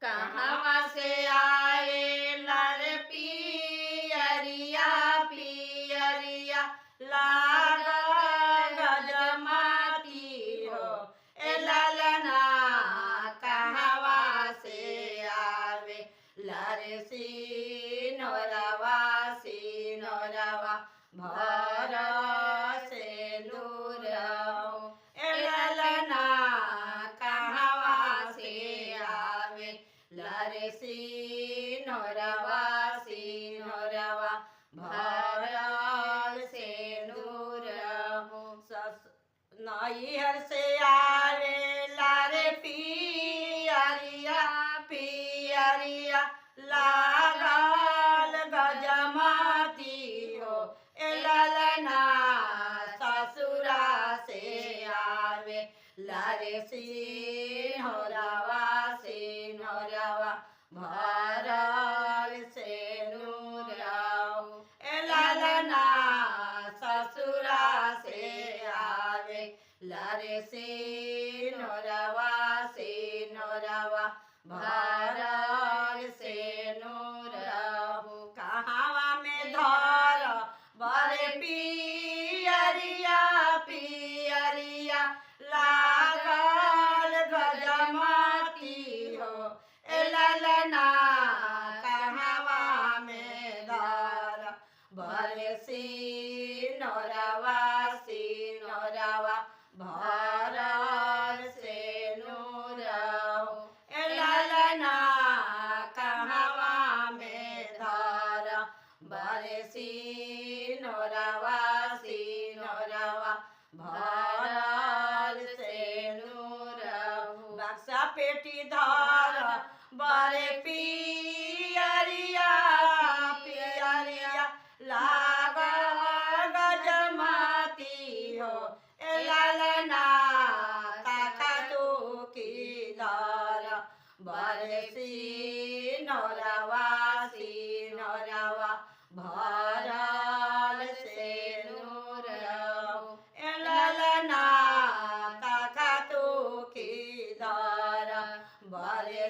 कहवा से आए लर पियरिया पियरिया लागल गजमाती हो ए ललना कहवा से आवे लर सिनोरवा सिनोरवा भर से नूर ए ललना कहवा से आवे लर सिनोरवा सिनोरवा भर से नूर नैहर से आवे लारे पियरिया पियरिया लागल गजमाती हो ए ललना ससुरा से आवे लारे सिनोरवा सिनोरवा भरल से नूर ए ललना ससुरा से आवे लरे सिनोरवा सिनोरवा भरल से नूर कहवा में धर बरे पियरिया पियरिया लागल गजमाती हो ए ललना कहवा में धर बरे सिनोरवा सिनोरवा भरल से नूर ए ललना कहवा में धर बरे सिनोरवा सिनोरवा भरल से नूर बक्सा पेटी धर बरे पियरिया पियरिया लागल गजमाती हो ए ललना ताका तू की धर बरे सिनोरवा सिनोरवा भरल से नूर ए ललना ताका तू की धर बरे